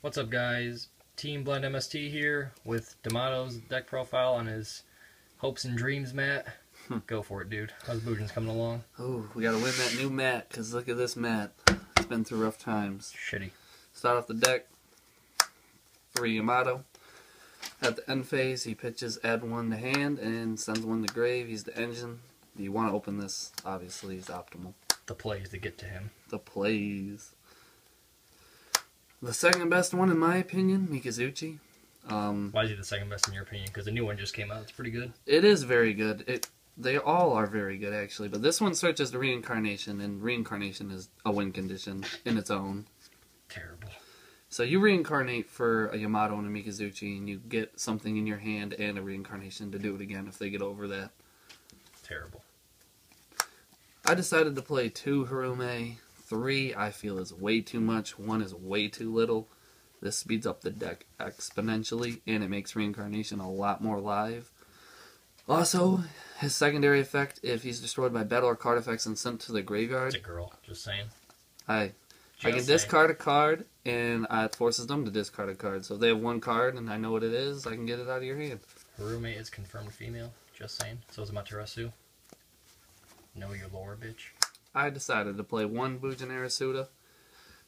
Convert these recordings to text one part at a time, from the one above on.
What's up, guys? Team Blind MST here with Danmatos' deck profile on his Hopes and Dreams mat. Go for it, dude. How's Bujin's coming along? Oh, we gotta win that new mat, because look at this mat. It's been through rough times. Shitty. Start off the deck. 3 Yamato. At the end phase, he pitches add 1 to hand and sends 1 to grave. He's the engine. You want to open this, obviously, is optimal. The plays that get to him. The plays. The second best one, in my opinion, Mikazuchi. Why is he the second best in your opinion? Because the new one just came out. It's pretty good. It is very good. They all are very good, actually. But this one searches the reincarnation, and reincarnation is a win condition in its own. Terrible. So you reincarnate for a Yamato and a Mikazuchi, and you get something in your hand and a reincarnation to do it again if they get over that. Terrible. I decided to play 2 Hirume. 3 I feel is way too much. 1 is way too little. This speeds up the deck exponentially, and it makes reincarnation a lot more live. Also, his secondary effect, if he's destroyed by battle or card effects and sent to the graveyard... It's a girl, just saying. I can discard a card, and it forces them to discard a card. So if they have 1 card, and I know what it is, I can get it out of your hand. Hirume is confirmed female, just saying. So is Amatarasu. Know your lore, bitch. I decided to play 1 Bujin Arasuda.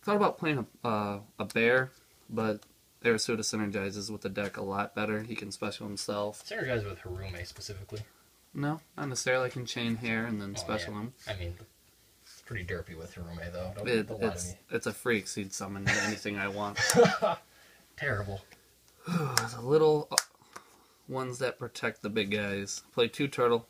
Thought about playing a bear, but Arasuda synergizes with the deck a lot better. He can special himself. Synergize with Hirume specifically. No, not necessarily. I can chain hair and then special him. I mean, it's pretty derpy with Hirume, though. Don't lie to me. It's a freak, so he'd summon anything I want. Terrible. The little ones that protect the big guys. Play 2 Turtle.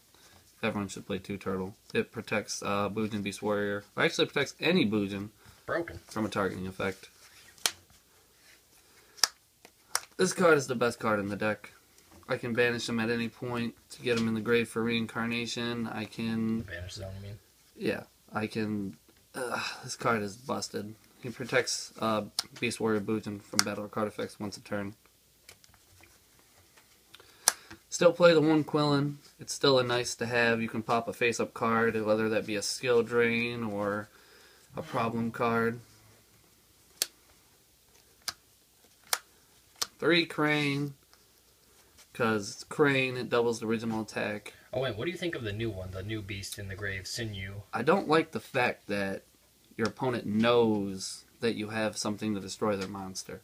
Everyone should play 2 Turtle. It protects Bujin Beast Warrior. Or actually protects any Bujin. Broken. From a targeting effect. This card is the best card in the deck. I can banish him at any point to get him in the grave for reincarnation. I can... Banish zone, you mean? Yeah. I can... this card is busted. He protects Beast Warrior Bujin from battle or card effects once a turn. Still play the 1 Quillin. It's still a nice to have. You can pop a face-up card, whether that be a skill drain or a problem card. 3 Crane, because Crane, it doubles the original attack. Oh wait, what do you think of the new one, the new beast in the grave, Sinew? I don't like the fact that your opponent knows that you have something to destroy their monster.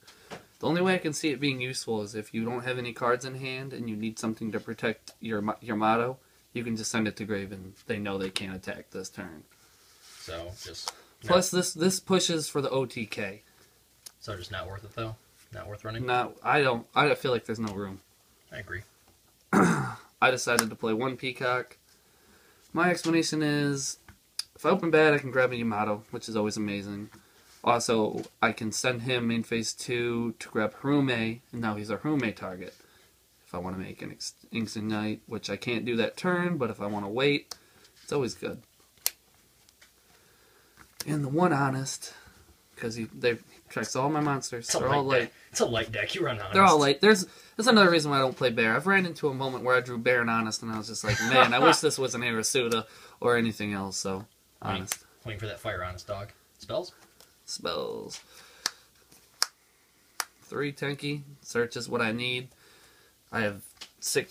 The only way I can see it being useful is if you don't have any cards in hand and you need something to protect your motto, you can just send it to grave and they know they can't attack this turn. So, just... Plus, this pushes for the OTK. So just not worth it, though? Not worth running? No, I feel like there's no room. I agree. I decided to play 1 Peacock. My explanation is, if I open bad, I can grab a Yamato, which is always amazing. Also, I can send him main phase 2 to grab Hirume, and now he's our Hirume target. If I want to make an Ignite, which I can't do that turn, but if I want to wait, it's always good. And the 1 Honest, because they tracks all my monsters. They're all light. It's a light deck. You run Honest. They're all light. That's another reason why I don't play Bear. I've ran into a moment where I drew Bear and Honest, and I was just like, man, I wish this was an Arasuda or anything else, so Honest. Waiting for that Fire Honest dog. Spells? Spells. 3 Tenki. Search is what I need. I have 6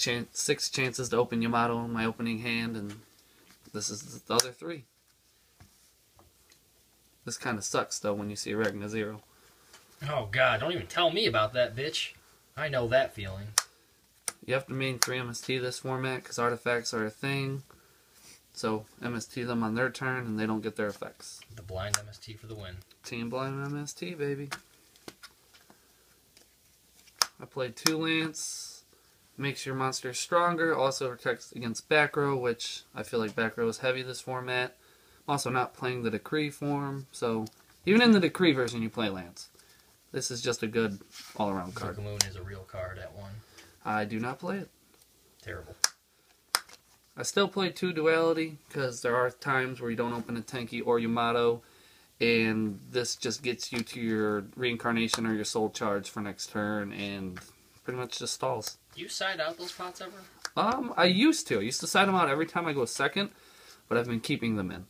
chances to open Yamato in my opening hand, and this is the other 3. This kind of sucks, though, when you see a Regna 0. Oh, God. Don't even tell me about that, bitch. I know that feeling. You have to main 3 MST this format, because artifacts are a thing. So, MST them on their turn, and they don't get their effects. The Blind MST for the win. Team Blind MST, baby. I played 2 Lance. Makes your monster stronger. Also protects against back row, which I feel like back row is heavy this format. I'm also not playing the Decree form, so even in the Decree version you play Lance. This is just a good all-around card. Tsukyomi is a real card at 1. I do not play it. Terrible. I still play 2 Duality, because there are times where you don't open a Tenki or Yamato, and this just gets you to your reincarnation or your soul charge for next turn, and pretty much just stalls. Do you side out those pots ever? I used to. I used to side them out every time I go second, but I've been keeping them in.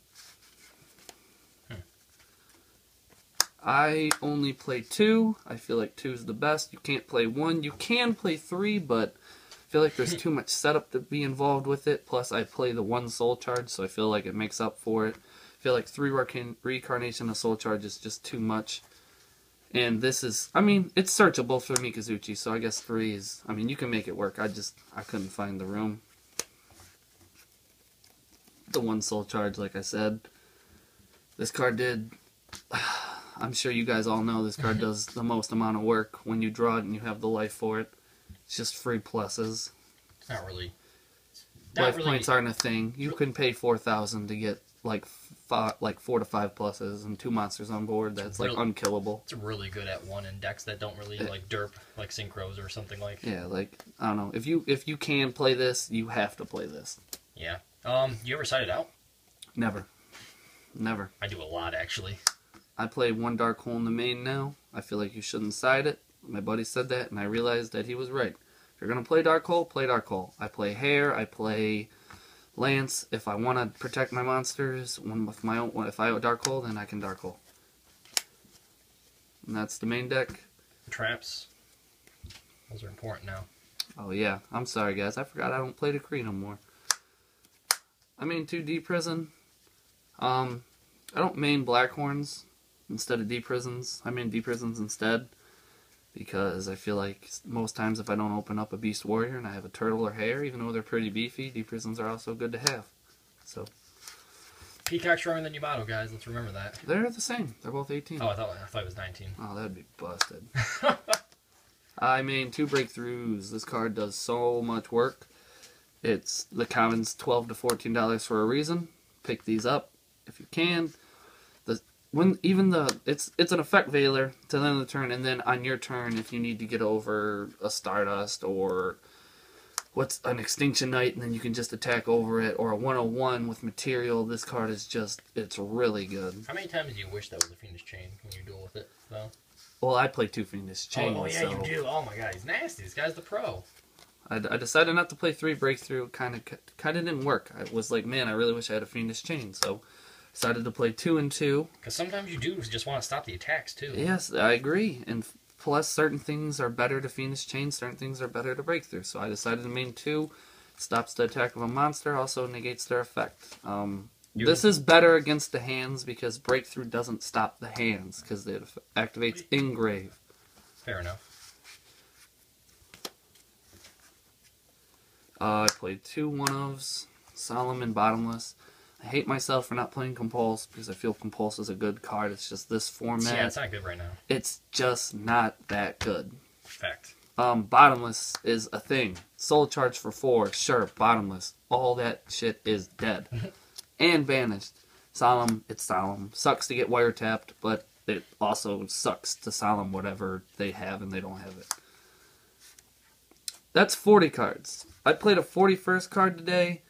I only play 2. I feel like 2 is the best. You can't play 1. You can play 3, but I feel like there's too much setup to be involved with it. Plus, I play the 1 soul charge, so I feel like it makes up for it. I feel like 3 reincarnation of soul charge is just too much. And this is, I mean, it's searchable for Mikazuchi, so I guess 3 is, I mean, you can make it work. I couldn't find the room. The 1 soul charge, like I said. This card did, I'm sure you guys all know this card does the most amount of work when you draw it and you have the life for it. It's just free pluses. Not really. Life points aren't a thing. You can pay 4,000 to get like 4 to 5 pluses and 2 monsters on board. That's like unkillable. It's really good at 1 in decks that don't really like derp, like synchros or something like. Yeah, like I don't know. If you can play this, you have to play this. Yeah. You ever side it out? Never. I do a lot actually. I play 1 dark hole in the main now. I feel like you shouldn't side it. My buddy said that, and I realized that he was right. If you're gonna play dark hole, play dark hole. I play Hare. I play Lance. If I want to protect my monsters, with my own, if I dark hole, then I can dark hole. And that's the main deck. Traps. Those are important now. Oh yeah, I'm sorry guys. I forgot I don't play decree no more. I main 2 D prison. I don't main Blackhorns instead of D prisons. I main D prisons instead. Because I feel like most times if I don't open up a Beast Warrior and I have a Turtle or Hare, even though they're pretty beefy, D prisons are also good to have. So Peacock stronger than Yamato, guys. Let's remember that. They're the same. They're both 18. Oh, I thought it was 19. Oh, that'd be busted. I main 2 breakthroughs. This card does so much work. It's the commons $12 to $14 for a reason. Pick these up if you can. It's an effect veiler to the end of the turn, and then on your turn, if you need to get over a Stardust or what's an Extinction Knight, and then you can just attack over it, or a 101 with material. This card is just, it's really good. How many times do you wish that was a Fiendish Chain when you duel with it, though? Well, I play 2 Fiendish Chains. Oh yeah, you do. Oh my god, he's nasty. This guy's the pro. I decided not to play 3 breakthrough. Kind of didn't work. I was like, man, I really wish I had a Fiendish Chain. So decided to play 2 and 2. Because sometimes you do just want to stop the attacks too. Yes, I agree. And plus, certain things are better to Fiendish Chain. Certain things are better to breakthrough. So I decided to main 2. Stops the attack of a monster. Also negates their effect. This is better against the hands because breakthrough doesn't stop the hands because it activates engrave. Fair enough. I played 2 one-ofs, Solemn and Bottomless. I hate myself for not playing Compulse because I feel Compulse is a good card. It's just this format. Yeah, it's not good right now. It's just not that good. Fact. Bottomless is a thing. Soul charge for 4, sure, Bottomless. All that shit is dead. And banished. Solemn, it's Solemn. Sucks to get wiretapped, but it also sucks to Solemn whatever they have and they don't have it. That's 40 cards. I played a 41st card today.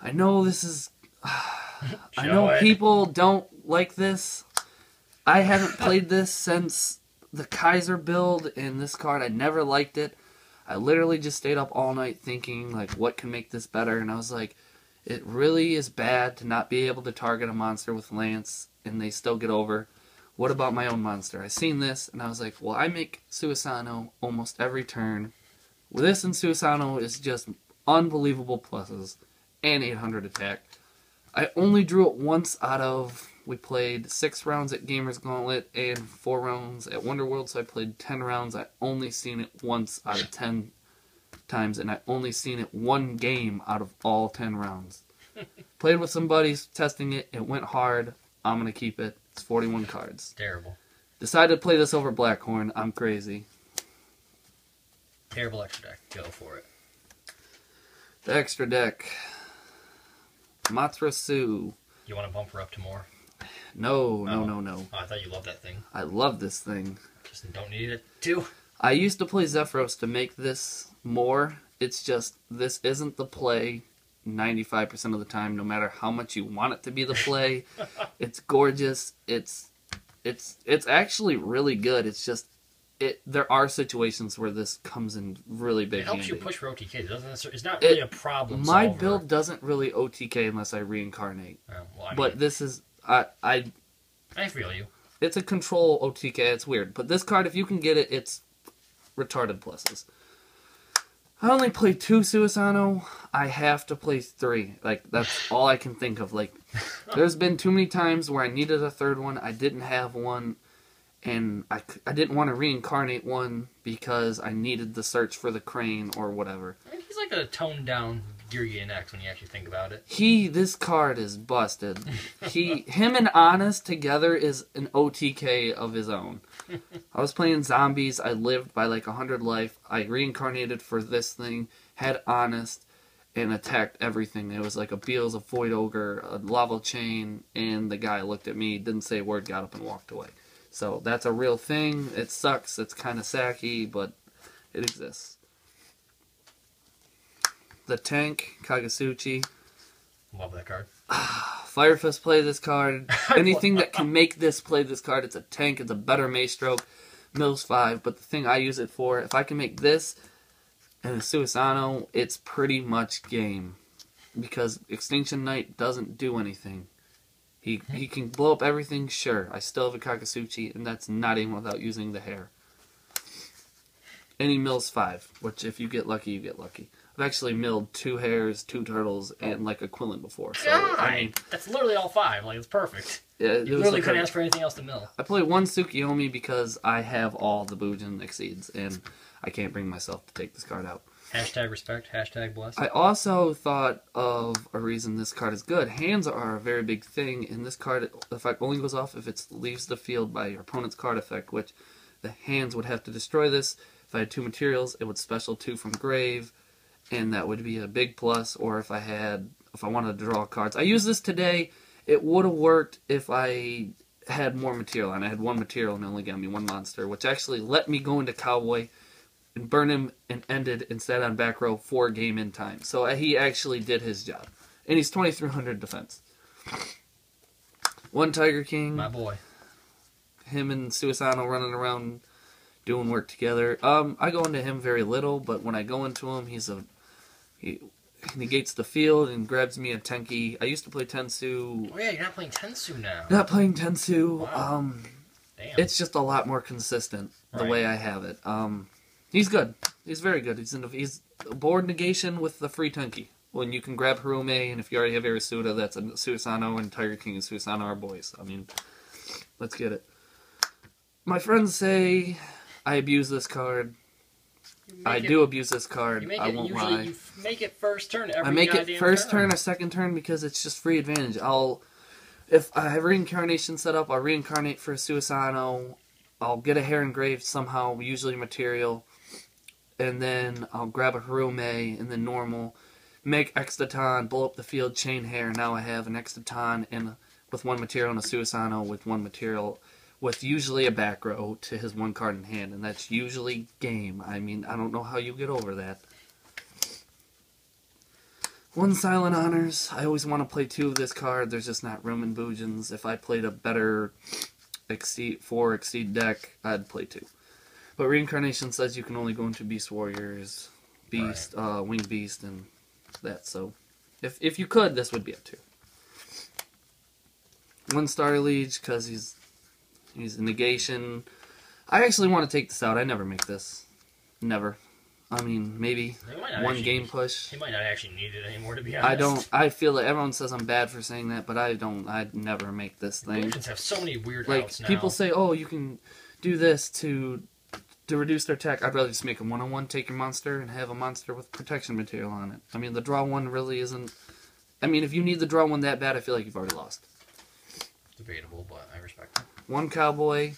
I know this is... I know people don't like this. I haven't played this since the Kaiser build, and this card, I never liked it. I literally just stayed up all night thinking, like, what can make this better? And I was like, it really is bad to not be able to target a monster with Lance, and they still get over. What about my own monster? I seen this, and I was like, well, I make Susanoo almost every turn. This and Susanoo is just unbelievable pluses and 800 attack. I only drew it once out of, we played 6 rounds at Gamers Gauntlet and 4 rounds at Wonderworld, so I played 10 rounds. I only seen it once out of 10 times, and I only seen it 1 game out of all 10 rounds. Played with some buddies, testing it, it went hard. I'm going to keep it. It's 41 cards. Terrible. Decided to play this over Blackhorn. I'm crazy. Terrible extra deck. Go for it. The extra deck. Amatarasu. You want to bump her up to more? No. Oh, I thought you loved that thing. I love this thing. Just don't need it too. I used to play Zephyros to make this more. It's just, this isn't the play 95% of the time, no matter how much you want it to be the play. It's gorgeous. It's actually really good. It's just, there are situations where this comes in really big It helps handy. you push for OTK. It's not really a problem My solver. build doesn't really OTK unless I reincarnate. Oh, well, I mean, but this is, I feel you. It's a control OTK. It's weird. But this card, if you can get it, it's retarded pluses. I only play 2 Susanoo. I have to play 3. Like, that's all I can think of. Like, there's been too many times where I needed a third one. I didn't have one. And I didn't want to reincarnate one because I needed the search for the crane or whatever. I mean, he's like a toned down Gurgen X when you actually think about it. This card is busted. Him and Honest together is an OTK of his own. I was playing zombies. I lived by like 100 life. I reincarnated for this thing, had Honest, and attacked everything. It was like a Beals, a Void Ogre, a Lava Chain, and the guy looked at me, didn't say a word, got up and walked away. So that's a real thing. It sucks. It's kind of sacky, but it exists. The Tank, Kagetsutchi. Love that card. Firefist play this card. Anything that can make this play this card, it's a tank. It's a better Maystroke. Mills 5. But the thing I use it for, if I can make this and a Susanoo, it's pretty much game. Because Extinction Knight doesn't do anything. He can blow up everything, sure. I still have a Kagetsutchi, and that's not even without using the hair. And he mills 5, which if you get lucky, you get lucky. I've actually milled 2 hares, 2 turtles, and like a Quillin before. So, I mean, that's literally all 5. Like, it's perfect. Yeah, you literally couldn't ask for anything else to mill. I play 1 Tsukyomi because I have all the Bujin exceeds, and I can't bring myself to take this card out. Hashtag respect, hashtag bless. I also thought of a reason this card is good. Hands are a very big thing, and this card effect only goes off if it leaves the field by your opponent's card effect, which the hands would have to destroy this. If I had 2 materials, it would special 2 from grave, and that would be a big plus. Or if I wanted to draw cards. I used this today. It would have worked if I had more material, and I had 1 material and it only got me 1 monster, which actually let me go into Cowboy and burn him and ended instead on back row 4 game in time. So he actually did his job. And he's 2300 defense. 1 Tiger King. My boy. Him and Susanoo running around doing work together. I go into him very little, but when I go into him, he negates the field and grabs me a Tenki. I used to play Tensu. Oh yeah, you're not playing Tensu now. Not playing Tensu. Wow. Damn. It's just a lot more consistent the way I have it. He's good. He's very good. He's board negation with the free Tenki. When you can grab Hirume, and if you already have Arasuda, that's a Susanoo, and Tiger King and Susanoo are boys. I mean, let's get it. My friends say I abuse this card. I do abuse this card. I won't lie. You make it first turn every I make it first turn or second turn because it's just free advantage. If I have reincarnation set up, I'll reincarnate for a Susanoo. I'll get a hair engraved somehow, usually material, and then I'll grab a Hirume and then normal, make Extaton, blow up the field, chain hair. Now I have an Extaton and with 1 material and a Susanoo with 1 material, with usually a back row to his 1 card in hand, and that's usually game. I mean, I don't know how you get over that. 1 Silent Honors. I always want to play 2 of this card. There's just not room in Bujins. If I played a better Exceed deck, I'd play 2. But Reincarnation says you can only go into Beast Warriors, Beast, Winged Beast, and that. So, if you could, this would be a 2. 1 Star Liege, because he's a negation. I actually want to take this out. I never make this. Never. I mean, maybe 1 game push. He might not actually need it anymore, to be honest. I feel that everyone says I'm bad for saying that, but I'd never make this thing. Illusions have so many weird like, outs now. people say, oh, you can do this to reduce their attack. I'd rather just make a 1/1, take your monster, and have a monster with protection material on it. I mean, the draw 1 really isn't... I mean, if you need the draw 1 that bad, I feel like you've already lost. Debatable, but I respect it. 1 Cowboy.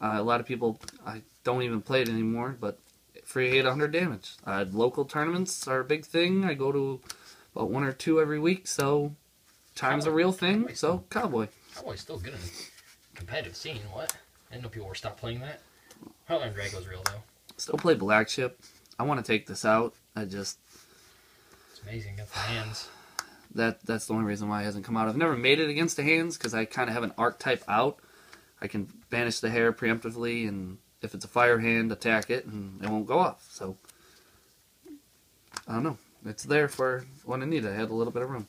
A lot of people... I don't even play it anymore, but free 800 damage. Local tournaments are a big thing. I go to about 1 or 2 every week, so time's a real thing. So Cowboy. Cowboy's still good in the competitive scene. What? I didn't know people were stopped playing that. Heartland Drago's real though. Still play Black Chip. I want to take this out. It's amazing against the hands. That's the only reason why it hasn't come out. I've never made it against the hands because I kind of have an archetype out. I can banish the hair preemptively, and if it's a fire hand, attack it, and it won't go off. So, I don't know. It's there for when I need it. I had a little bit of room.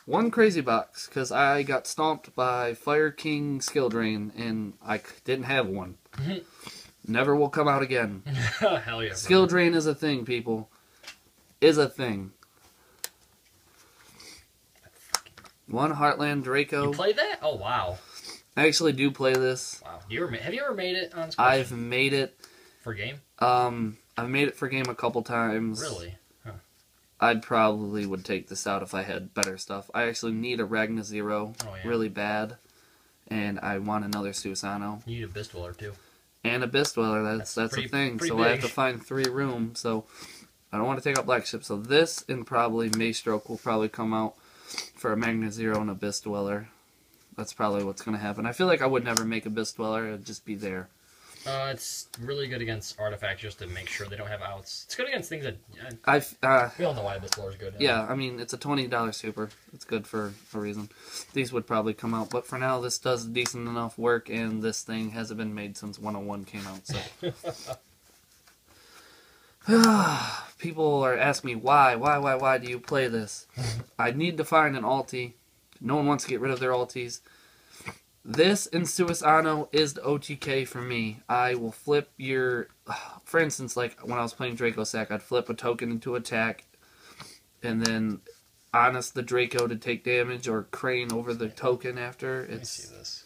One crazy box, because I got stomped by Fire King Skill Drain, and I didn't have one. Never will come out again. Hell yeah. Skill Drain is a thing, people. Is a thing. One Heartland Draco. You play that? Oh, wow. I actually do play this. Wow. Have you ever made it on Squash? I've made it. For game? I've made it for game a couple times. Really? Huh. I'd probably would take this out if I had better stuff. I actually need a Ragna Zero really bad. And I want another Susanoo. You need a Beast Dweller, too. And a Beast Dweller, that's a thing. So big. I have to find 3 room. So I don't want to take out Black Ship. So this and probably Maystroke will probably come out for a Magna Zero and a Beast Dweller. That's probably what's going to happen. I feel like I would never make a Beast Dweller. It would just be there. It's really good against artifacts just to make sure they don't have outs. It's good against things that... we all know why Beast Dweller is good. Yeah, I mean, it's a $20 super. It's good for a reason. These would probably come out. But for now, this does decent enough work, and this thing hasn't been made since 101 came out. So people are asking me, why do you play this? I need to find an ulti. No one wants to get rid of their ultis. This and Susanoo is the OTK for me. I will flip your... For instance, like when I was playing Draco Sack, I'd flip a token into attack, and then Honest the Draco to take damage, or Crane over the token after. Let me see this.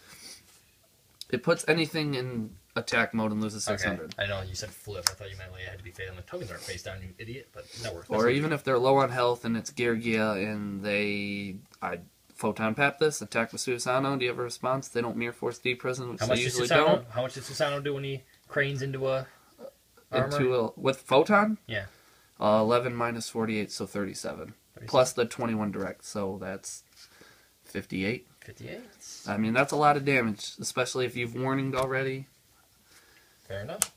It puts anything in attack mode and loses 600. Okay. I know, you said flip. I thought you meant like it had to be face down. The tokens aren't face down, you idiot, but that works. Or even if they're low on health and it's Geargia and I Photon Pap this, attack with Susanoo. Do you have a response? They don't Mirror Force D prison, which they usually don't. How much does Susanoo do when he cranes into a armor? With Photon? Yeah. 11 minus 48, so 37. Plus the 21 direct, so that's 58. 58? I mean, that's a lot of damage, especially if you've warninged already. Fair enough.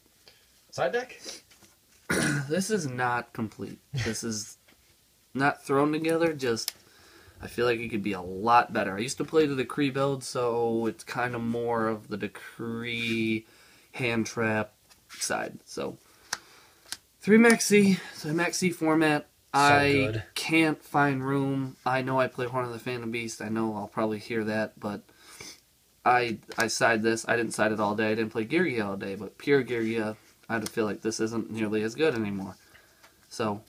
Side deck? This is not complete. This is not thrown together, just... I feel like it could be a lot better. I used to play the Decree build, so it's kind of more of the Decree hand trap side. So, 3 Maxi, so Maxi format. I can't find room. I know I play Horn of the Phantom Beast. I know I'll probably hear that, but I side this. I didn't side it all day. I didn't play Geargia all day, but pure Geargia, I feel like this isn't nearly as good anymore. So,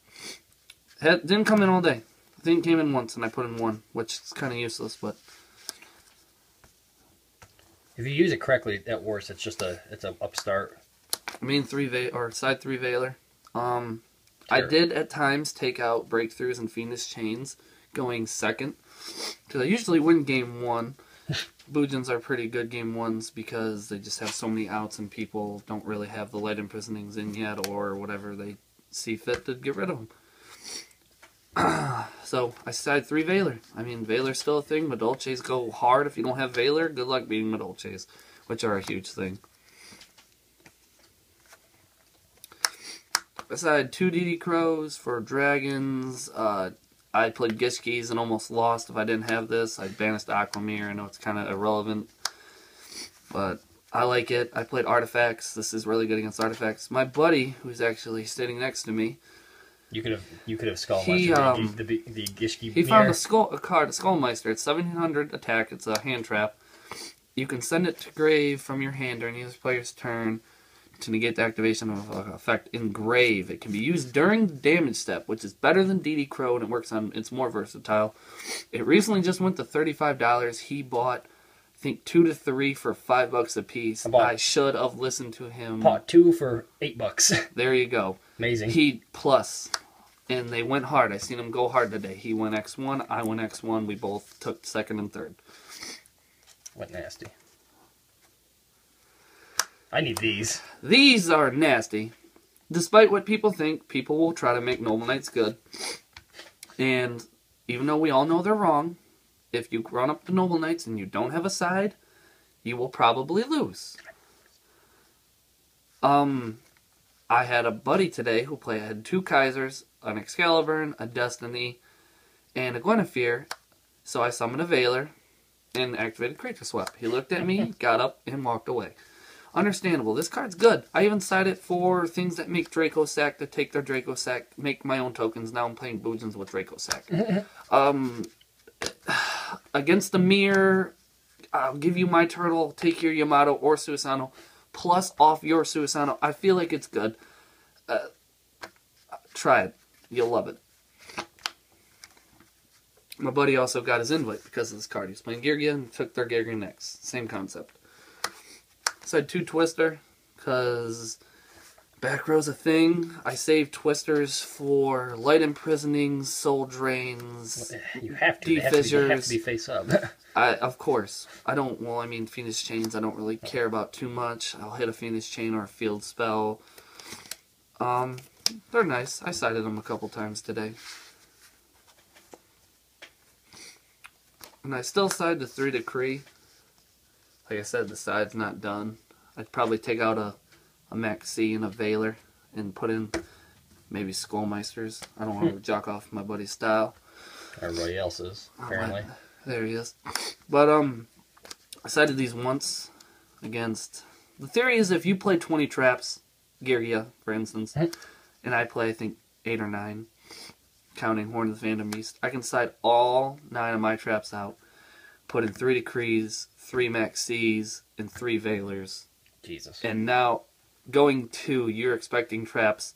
it didn't come in all day. I think it came in once, and I put in 1, which is kind of useless, but... If you use it correctly, at worst, it's just it's a upstart. Main 3 or side 3 Veiler. I did at times take out breakthroughs and Fiendish Chains going second, because I usually win game 1. Bujins are pretty good game 1s because they just have so many outs and people don't really have the light imprisonings in yet, or whatever they see fit to get rid of them. So, I side 3 Veiler. I mean, Veiler's still a thing. Madolches go hard. If you don't have Veiler, good luck beating Madolches, which are a huge thing. I side 2 DD Crows for Dragons. I played Gishkis and almost lost. If I didn't have this, I banished Aquamir. I know it's kind of irrelevant, but I like it. I played Artifacts. This is really good against Artifacts. My buddy, who's actually sitting next to me, you could have Skullmeister. The Gishki. He found a card, Skullmeister. It's 1700 attack. It's a hand trap. You can send it to grave from your hand during the other player's turn to negate the activation of an effect in grave. It can be used during the damage step, which is better than DD Crow, and it works on. It's more versatile. It recently just went to $35. He bought, I think, 2 to 3 for $5 a piece. I should have listened to him. Bought 2 for $8. There you go. Amazing. He plus, and they went hard. I seen him go hard today. He went X1, I went X1. We both took second and third. What nasty. I need these. These are nasty. Despite what people think, people will try to make Noble Knights good. And even though we all know they're wrong, if you run up the Noble Knights and you don't have a side, you will probably lose. I had a buddy today who had 2 Kaisers, an Excalibur, a Destiny, and a Guinevere. So I summoned a Veiler and activated Creature Swap. He looked at me, got up, and walked away. Understandable. This card's good. I even side it for things that make Draco Sack, to take their Draco Sack, make my own tokens. Now I'm playing Bujins with Draco Sack. against the mirror, I'll give you my turtle, take your Yamato or Susanoo, plus off your Susanoo. I feel like it's good. Try it. You'll love it. My buddy also got his invite because of this card. He's playing Girgia and took their Girgia next. Same concept. So I had 2 Twister because back row's a thing. I saved Twisters for light imprisonings, soul drains, You have to. defissures. They have to be face up. Of course. I don't, well, I mean, Fiendish Chains I don't really care about too much. I'll hit a Fiendish Chain or a field spell. They're nice. I sided them a couple times today. And I still side the 3 Decree. Like I said, the side's not done. I'd probably take out a Max C and a Veiler and put in maybe Skullmeisters. I don't want to jock off my buddy's style. Everybody else's, apparently. There he is. But, I sided these once against... The theory is if you play 20 traps, Girgia, for instance, and I play, I think, 8 or 9, counting Horn of the Phantom Beast, I can side all 9 of my traps out, put in 3 Decrees, 3 Max Cs, and 3 Veilers. Jesus. And now, going to, you're expecting traps,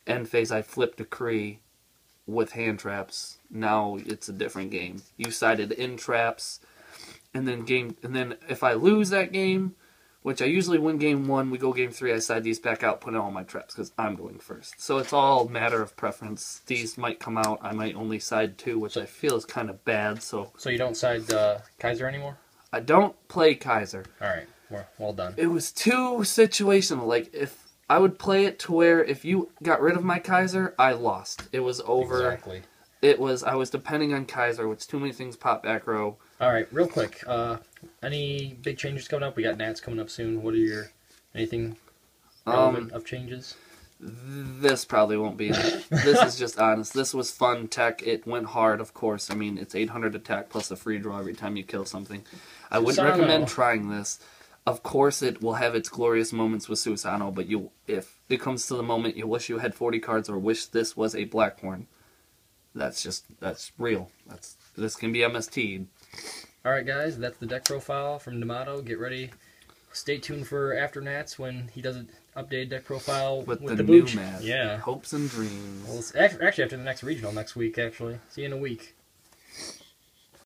end phase I flip Decree with hand traps. Now it's a different game. You sided in traps, and then if I lose that game, which I usually win game 1, we go game 3, I side these back out, put in all my traps, because I'm going first. So it's all matter of preference. These might come out, I might only side 2, which I feel is kind of bad, so... So you don't side Kaiser anymore? I don't play Kaiser. Alright, well done. It was too situational. Like, if I would play it to where if you got rid of my Kaiser, I lost. It was over. Exactly. I was depending on Kaiser, which too many things pop back row. Alright, real quick. Any big changes coming up? We got Nats coming up soon. What are anything relevant of changes? This probably won't be. This is just honest. This was fun tech. It went hard, of course. I mean, it's 800 attack plus a free draw every time you kill something. I wouldn't recommend trying this. Of course, it will have its glorious moments with Susanoo, but if it comes to the moment you wish you had 40 cards or wish this was a Blackhorn, that's real. This can be MST'd. Alright guys, that's the deck profile from Yamato. Get ready. Stay tuned for after Nats when he does an updated deck profile with the new Buj. Mad. Yeah. Hopes and dreams. Well, it's actually after the next regional next week, actually. See you in a week.